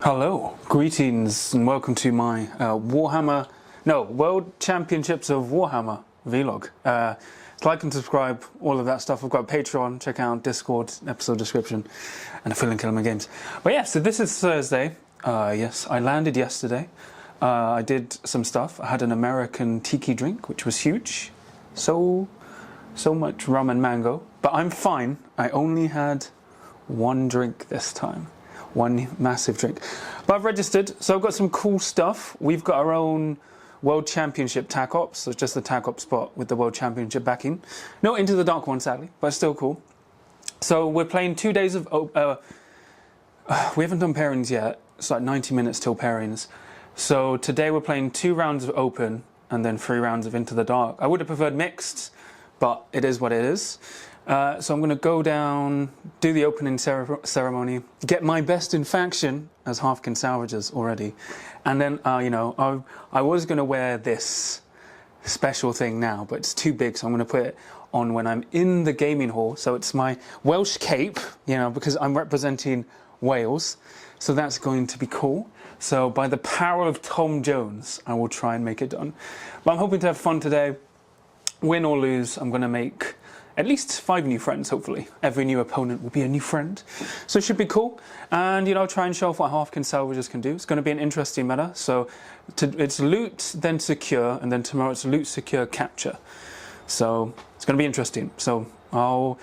Hello, greetings and welcome to my World Championships of Warhammer vlog. Like and subscribe, all of that stuff. I've got Patreon, check out Discord, episode description, and a feeling killing my games. But yeah, so this is Thursday. Yes, I landed yesterday. I did some stuff. I had an American tiki drink, which was huge. So much rum and mango. But I'm fine. I only had one drink this time. One massive drink. But I've registered, so I've got some cool stuff. We've got our own World Championship TAC Ops, so it's just the TAC Ops spot with the World Championship backing. No Into the Dark one, sadly, but still cool. So we're playing 2 days of... we haven't done pairings yet. It's like 90 minutes till pairings. So today we're playing 2 rounds of Open and then 3 rounds of Into the Dark. I would have preferred mixed, but it is what it is. So I'm going to go down, do the opening ceremony, get my best in faction as Hearthkyn Salvagers already. And then, I was going to wear this special thing now, but it's too big, so I'm going to put it on when I'm in the gaming hall. So it's my Welsh cape, because I'm representing Wales. So that's going to be cool. So by the power of Tom Jones, I will try and make it done. But I'm hoping to have fun today. Win or lose, I'm going to make at least 5 new friends, hopefully. Every new opponent will be a new friend. So it should be cool. And, try and show off what Hearthkyn Salvagers can do. It's going to be an interesting meta. So it's loot, then secure, and then tomorrow it's loot, secure, capture. So it's going to be interesting. So I'll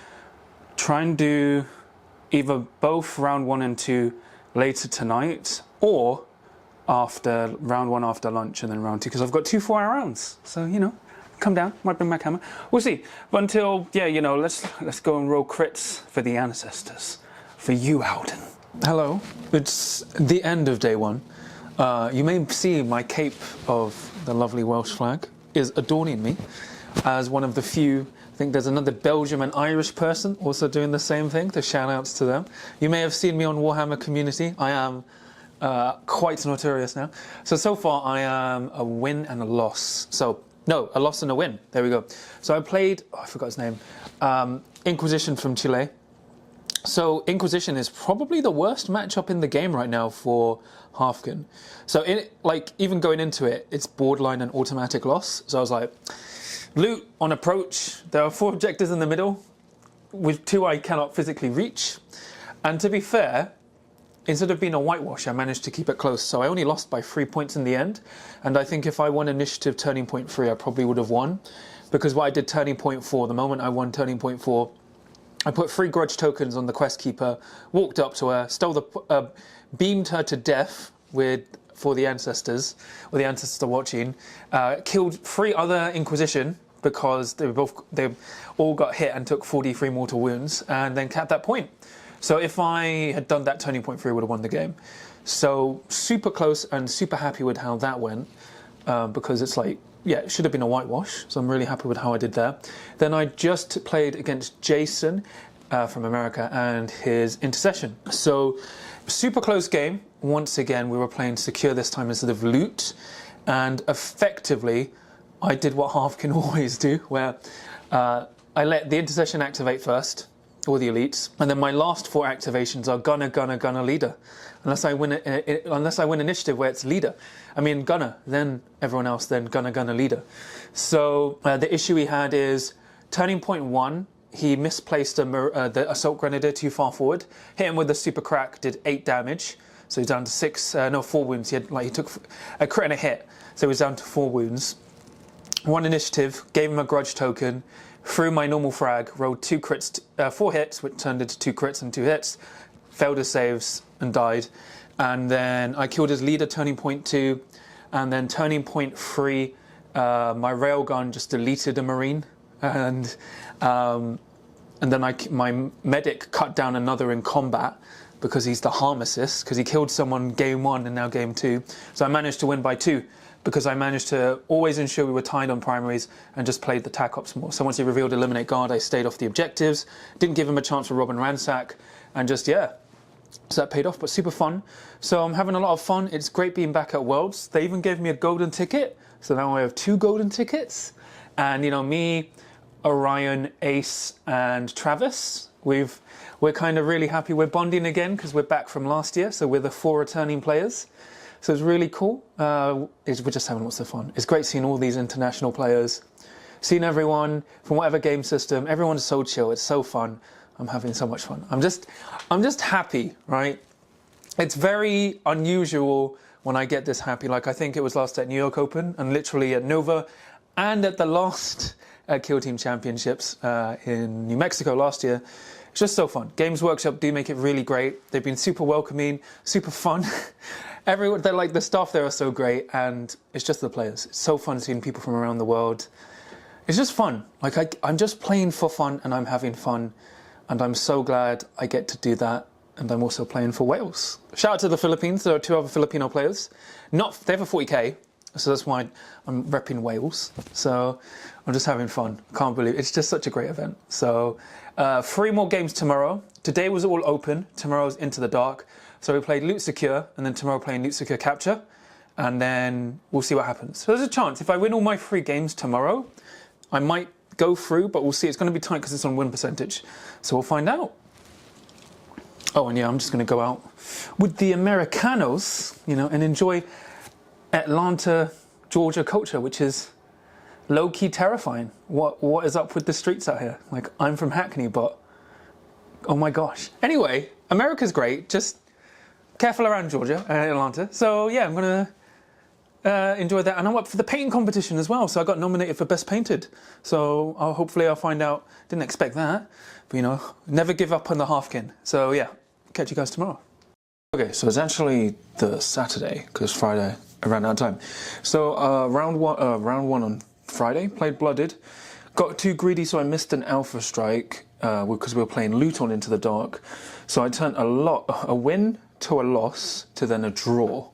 try and do either both round 1 and 2 later tonight, or after round 1 after lunch and then round 2, because I've got 2 4-hour rounds. So, come down, might bring back hammer. We'll see. But until, let's go and roll crits for the ancestors. For you, Alden. Hello. It's the end of day 1. You may see my cape of the lovely Welsh flag is adorning me as one of the few. I think there's another Belgium and Irish person also doing the same thing. The shout outs to them. You may have seen me on Warhammer Community. I am quite notorious now. So far I am a win and a loss. No, a loss and a win. There we go. So I played, I forgot his name, Inquisition from Chile. So Inquisition is probably the worst matchup in the game right now for Hearthkyn. So even going into it, it's borderline an automatic loss. So I was like, loot on approach. There are 4 objectives in the middle, with 2 I cannot physically reach. And to be fair, instead of being a whitewash, I managed to keep it close. So I only lost by 3 points in the end. And I think if I won initiative turning point 3, I probably would have won. Because what I did turning point 4, the moment I won turning point 4, I put 3 grudge tokens on the quest keeper, walked up to her, beamed her to death for the ancestors, or the ancestors are watching, killed 3 other Inquisition because they all got hit and took 43 mortal wounds, and then capped that point. So if I had done that turning point 3, I would have won the game. So super close and super happy with how that went, because it's like, yeah, it should have been a whitewash. So I'm really happy with how I did there. Then I just played against Jason from America and his Intercession. So super close game. Once again, we were playing secure this time instead of loot. And effectively, I did what Hearthkyn always do, where I let the Intercession activate first, all the elites, and then my last 4 activations are gunner, leader. Unless I win initiative where it's leader. I mean gunner, then everyone else, then gunner, leader. So the issue he had is turning point 1, he misplaced the assault grenadier too far forward, hit him with the super crack, did 8 damage, so he's down to 4 wounds. He took a crit and a hit, so he was down to 4 wounds. 1 initiative, gave him a grudge token, threw my normal frag, rolled 2 crits, 4 hits, which turned into 2 crits and 2 hits, failed his saves and died. And then I killed his leader, turning point 2, and then turning point 3, my railgun just deleted a marine, and then my medic cut down another in combat because he's the harm assist, because he killed someone game 1 and now game 2. So I managed to win by 2. Because I managed to always ensure we were tied on primaries and just played the TAC Ops more. So once he revealed Eliminate Guard, I stayed off the objectives, didn't give him a chance for Rob and Ransack, and just, yeah. So that paid off, but super fun. So I'm having a lot of fun. It's great being back at Worlds. They even gave me a golden ticket, so now I have 2 golden tickets. And, me Orion, Ace, and Travis. We're kind of really happy. We're bonding again because we're back from last year, so we're the 4 returning players. So it's really cool. We're just having lots of fun. It's great seeing all these international players, seeing everyone from whatever game system. Everyone's so chill. It's so fun. I'm having so much fun. I'm just happy, right? It's very unusual when I get this happy. Like, I think it was last at New York Open and literally at Nova and at the last Kill Team Championships in New Mexico last year. It's just so fun. Games Workshop do make it really great. They've been super welcoming, super fun. Everyone, they're like, the staff there are so great, and it's just the players. It's so fun seeing people from around the world. It's just fun. Like, I'm just playing for fun and I'm having fun, and I'm so glad I get to do that. And I'm also playing for Wales. Shout out to the Philippines. There are 2 other Filipino players. They have a 40k, so that's why I'm repping Wales. So I'm just having fun. I can't believe it. It's just such a great event. So 3 more games tomorrow. Today was all open. Tomorrow's Into the Dark. So we played Loot Secure, and then tomorrow playing Loot Secure Capture, and then we'll see what happens. So there's a chance if I win all my 3 games tomorrow, I might go through, but we'll see. It's going to be tight because it's on win percentage. So we'll find out. Oh, and yeah, I'm just going to go out with the Americanos, you know, and enjoy Atlanta, Georgia culture, which is low-key terrifying. What is up with the streets out here? Like, I'm from Hackney, but oh my gosh. Anyway, America's great. Just careful around Georgia and Atlanta. So yeah, I'm going to enjoy that. And I'm up for the painting competition as well. So I got nominated for Best Painted. So hopefully I'll find out. Didn't expect that. But, you know, never give up on the Hearthkyn. So yeah. Catch you guys tomorrow. Okay, so it's actually the Saturday because Friday I ran out of time. So round one on Friday, played Blooded, got too greedy, so I missed an Alpha Strike because we were playing Luton Into the Dark. So I turned a win to a loss to then a draw,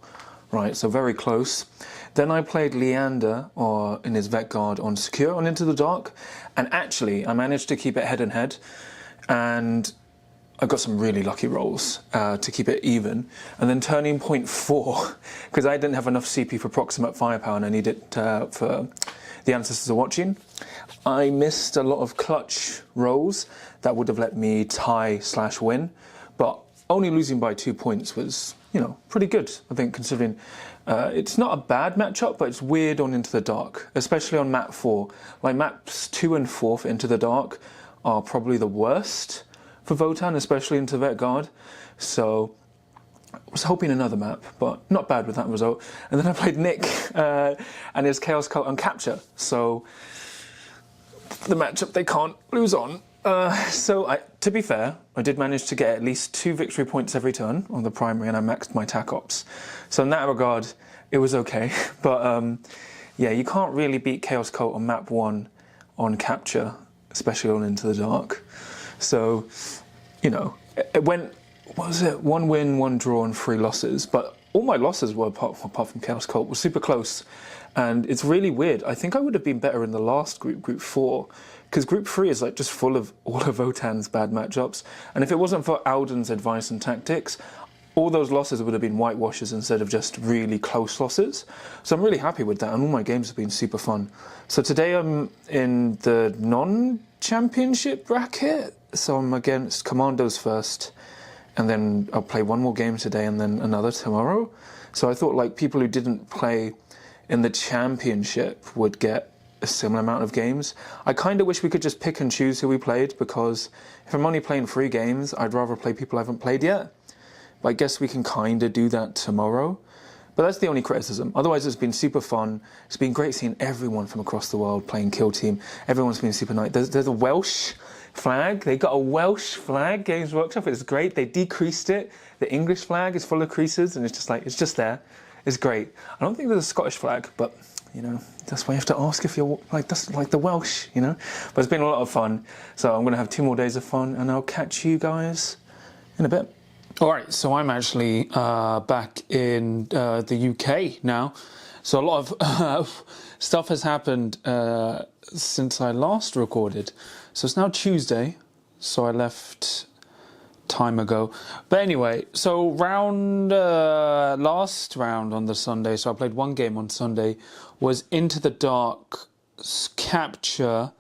right? So very close. Then I played Leander in his Vet Guard on Secure on Into the Dark, and actually I managed to keep it head and head, and I got some really lucky rolls to keep it even. And then turning point 4, because I didn't have enough CP for proximate firepower and I need it for the ancestors are watching. I missed a lot of clutch rolls that would have let me tie/win, but only losing by 2 points was, you know, pretty good, I think, considering it's not a bad matchup, but it's weird on Into the Dark, especially on map 4. Like maps 2 and 4 for Into the Dark are probably the worst for Votann, especially into Vet Guard. So I was hoping another map, but not bad with that result. And then I played Nick and his Chaos Cult on Capture. So the matchup they can't lose on. To be fair, I did manage to get at least 2 victory points every turn on the primary, and I maxed my tac ops. So in that regard, it was okay. But yeah, you can't really beat Chaos Cult on map 1 on Capture, especially on Into the Dark. So, you know, it went, what was it, 1 win, 1 draw and 3 losses, but all my losses were, apart from Chaos Cult, were super close, and it's really weird. I think I would have been better in the last group 4, because group 3 is like just full of all of Votann's bad matchups, and if it wasn't for Alden's advice and tactics, all those losses would have been whitewashes instead of just really close losses. So I'm really happy with that, and all my games have been super fun. So today I'm in the non-championship bracket. So I'm against Commandos first, and then I'll play 1 more game today and then another tomorrow. So I thought, like, people who didn't play in the championship would get a similar amount of games. I kind of wish we could just pick and choose who we played, because if I'm only playing 3 games, I'd rather play people I haven't played yet. But I guess we can kind of do that tomorrow. But that's the only criticism. Otherwise, it's been super fun. It's been great seeing everyone from across the world playing Kill Team. Everyone's been super nice. There's a Welsh flag. They got a Welsh flag, Games Workshop. It's great. They decreased it. The English flag is full of creases, and it's just like, it's just there. It's great. I don't think there's a Scottish flag, but, you know, that's why you have to ask if you're like, that's like the Welsh, you know. But it's been a lot of fun. So I'm going to have 2 more days of fun, and I'll catch you guys in a bit. All right, so I'm actually back in the UK now. So a lot of stuff has happened since I last recorded. So it's now Tuesday, so I left time ago. But anyway, so last round on the Sunday, so I played 1 game on Sunday, was Into the Dark Capture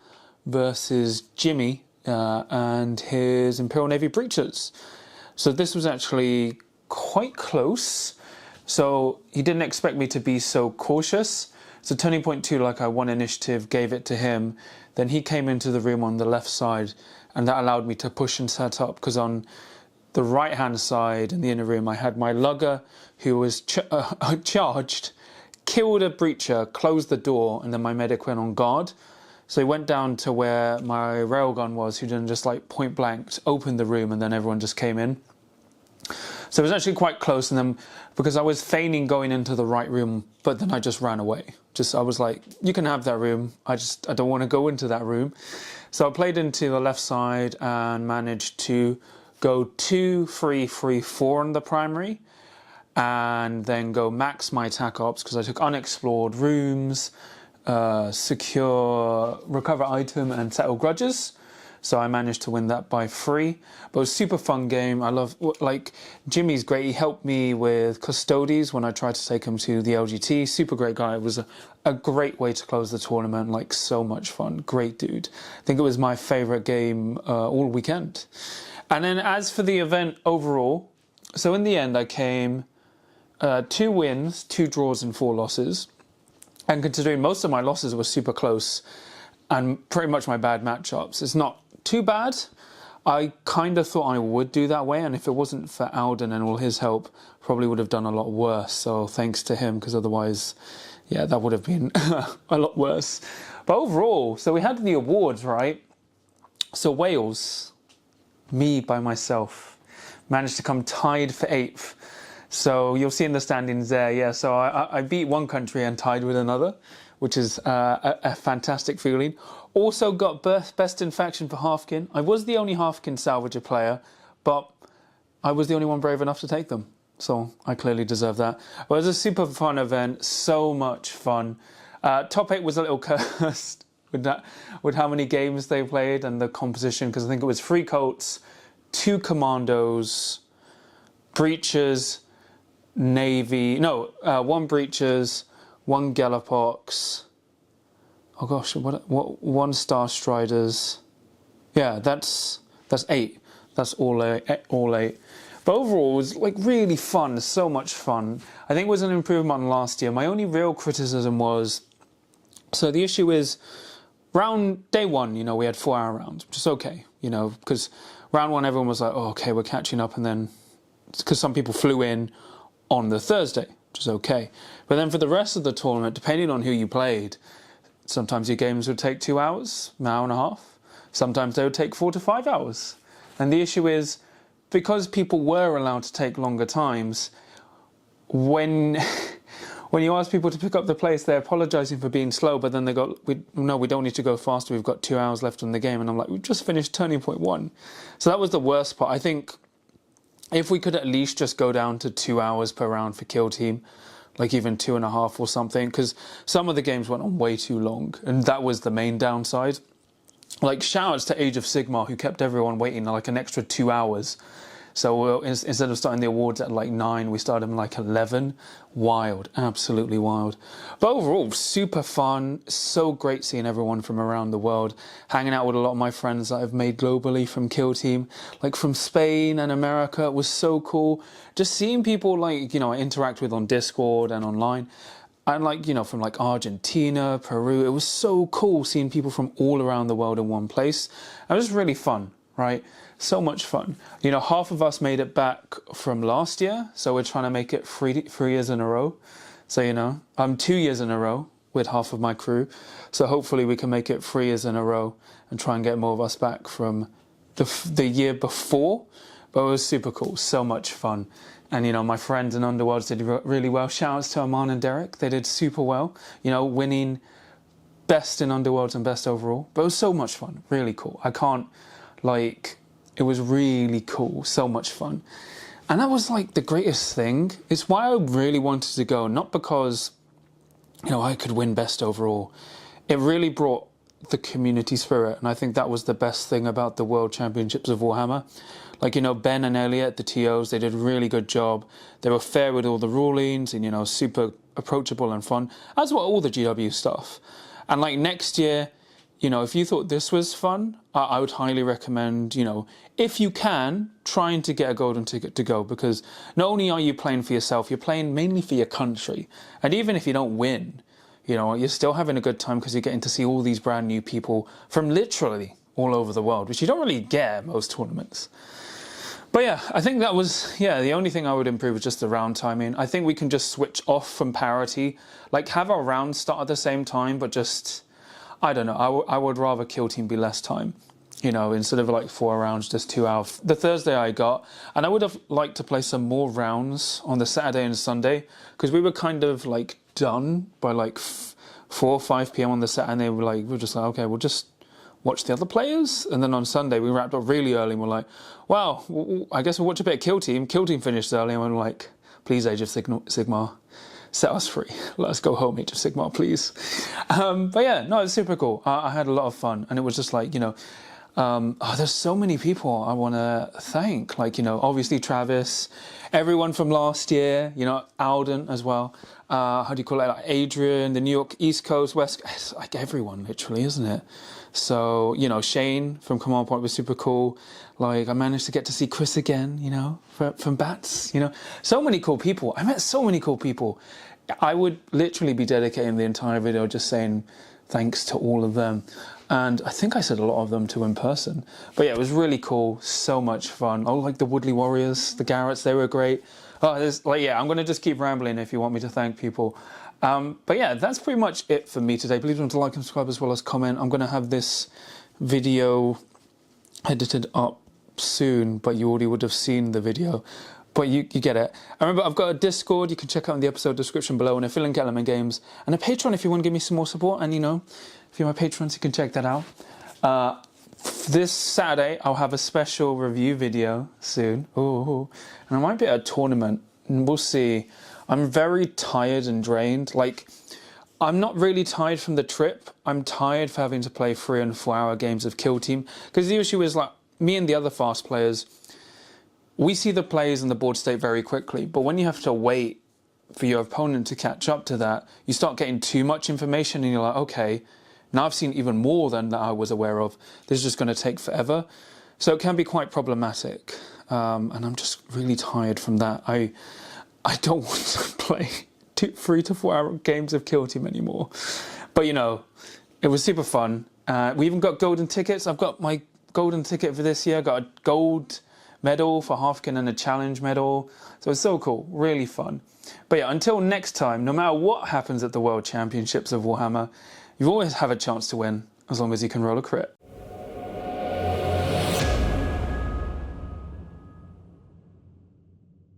versus Jimmy and his Imperial Navy Breachers. So this was actually quite close. So he didn't expect me to be so cautious. So turning point 2, like I won initiative, gave it to him. Then he came into the room on the left side, and that allowed me to push and set up, because on the right hand side in the inner room I had my lugger who was charged, killed a breacher, closed the door, and then my medic went on guard. So he went down to where my railgun was, who then just like point blank opened the room, and then everyone just came in. So it was actually quite close, and then because I was feigning going into the right room, but then I just ran away. I was like, you can have that room, I don't want to go into that room. So I played into the left side and managed to go 2, 3, 3, 4 on the primary, and then go max my attack ops, because I took unexplored rooms, secure, recover item, and settle grudges. So I managed to win that by 3. But it was a super fun game. I love, like, Jimmy's great. He helped me with Custodes when I tried to take him to the LGT. Super great guy. It was a great way to close the tournament. Like, so much fun. Great dude. I think it was my favourite game all weekend. And then as for the event overall, so in the end I came 2 wins, 2 draws and 4 losses. And considering most of my losses were super close and pretty much my bad matchups, it's not too bad. I kind of thought I would do that way, and if it wasn't for Alden and all his help, probably would have done a lot worse. So thanks to him, because otherwise, yeah, that would have been a lot worse. But overall, so we had the awards, right? So Wales, me by myself, managed to come tied for 8th. So you'll see in the standings there, yeah, so I beat one country and tied with another, which is a fantastic feeling. Also got best in faction for Hearthkyn. I was the only Hearthkyn Salvager player, but I was the only one brave enough to take them. So I clearly deserve that. But it was a super fun event, so much fun. Top 8 was a little cursed with how many games they played and the composition, because I think it was 3 Colts, 2 Commandos, Breachers, Navy, no, 1 Breachers, 1 Gallopaux, oh gosh, what 1 Star Striders. Yeah, that's 8. That's all 8. But overall, it was like really fun, so much fun. I think it was an improvement on last year. My only real criticism was, so the issue is, day 1, you know, we had 4-hour rounds, which is okay, you know, because round 1 everyone was like, oh, okay, we're catching up, and then, because some people flew in on the Thursday, which is okay. But then for the rest of the tournament, depending on who you played, sometimes your games would take 2 hours, an hour and a half. Sometimes they would take 4 to 5 hours. And the issue is, because people were allowed to take longer times, when you ask people to pick up the place, they're apologising for being slow, but then they go, no, we don't need to go faster, we've got 2 hours left in the game. And I'm like, we've just finished turning point 1. So that was the worst part. I think if we could at least just go down to 2 hours per round for kill team, like even 2.5 or something, because some of the games went on way too long, and that was the main downside. Like, shoutouts to Age of Sigmar, who kept everyone waiting like an extra 2 hours. So instead of starting the awards at like 9, we started them like 11. Wild, absolutely wild. But overall, super fun. So great seeing everyone from around the world. Hanging out with a lot of my friends that I've made globally from Kill Team. Like from Spain and America, it was so cool. Just seeing people like, you know, I interact with on Discord and online. And like, you know, from like Argentina, Peru. It was so cool seeing people from all around the world in one place. It was really fun, right? So much fun. You know, half of us made it back from last year, so we're trying to make it 3 years in a row. So, you know, I'm 2 years in a row with half of my crew. So hopefully we can make it 3 years in a row and try and get more of us back from the year before. But it was super cool, so much fun. And, you know, my friends in Underworlds did really well. Shout outs to Aman and Derek. They did super well, you know, winning best in Underworlds and best overall. But it was so much fun, really cool. I can't, like... It was really cool, so much fun. And that was like the greatest thing. It's why I really wanted to go, not because, you know, I could win best overall. It really brought the community spirit, and I think that was the best thing about the World Championships of Warhammer. Like, you know, Ben and Elliot, the TOs, they did a really good job. They were fair with all the rulings and, you know, super approachable and fun, as were all the GW stuff. And like next year, you know, if you thought this was fun, I would highly recommend, you know, if you can, trying to get a golden ticket to go, because not only are you playing for yourself, you're playing mainly for your country. And even if you don't win, you know, you're still having a good time because you're getting to see all these brand new people from literally all over the world, which you don't really get at most tournaments. But yeah, I think that was, the only thing I would improve is just the round timing. I think we can just switch off from parity, like have our rounds start at the same time, but just, I don't know, I would rather Kill Team be less time, you know, instead of like 4 rounds, just 2 hours. The Thursday I got, and I would have liked to play some more rounds on the Saturday and Sunday, because we were kind of like done by like 4 or 5 p.m. on the Saturday, and we were just like, okay, we'll just watch the other players. And then on Sunday we wrapped up really early and we're like, wow, I guess we'll watch a bit of Kill Team. Kill Team finished early and we're like, please, Age of Sigmar, set us free. Let us go home, Age of Sigmar, please. But yeah, no, it's super cool. I had a lot of fun, and it was just like, you know, there's so many people I want to thank. Like, you know, obviously Travis, everyone from last year, you know, Alden as well. How do you call it? Like Adrian, the New York East Coast, West, it's like everyone literally, isn't it? So, you know, Shane from Command Point was super cool. Like, I managed to get to see Chris again, you know, from Bats, you know. So many cool people. I met so many cool people. I would literally be dedicating the entire video just saying thanks to all of them. And I think I said a lot of them too in person. But yeah, it was really cool. So much fun. Oh, like the Woodley Warriors, the Garretts, they were great. Oh, like, yeah, I'm going to just keep rambling if you want me to thank people. But yeah, that's pretty much it for me today. Please don't like and subscribe as well as comment. I'm going to have this video edited up soon, but you already would have seen the video. But you get it. And remember, I've got a Discord you can check out in the episode description below, and a Phil and Element Games, and a Patreon if you want to give me some more support. And, you know, if you're my patrons, you can check that out. This Saturday, I'll have a special review video soon. Ooh, and I might be at a tournament. We'll see. I'm very tired and drained. Like, I'm not really tired from the trip. I'm tired for having to play 3 and 4 hour games of Kill Team. Because the issue is, like, me and the other fast players, we see the plays and the board state very quickly. But when you have to wait for your opponent to catch up to that, you start getting too much information and you're like, okay, now I've seen even more than that I was aware of. This is just going to take forever. So it can be quite problematic. And I'm just really tired from that. I don't want to play 3 to 4 hour games of Kill Team anymore. But, you know, it was super fun. We even got golden tickets. I've got my golden ticket for this year. Got a gold medal for Hearthkyn and a challenge medal. So it's so cool. Really fun. But yeah, until next time, no matter what happens at the World Championships of Warhammer, you always have a chance to win as long as you can roll a crit.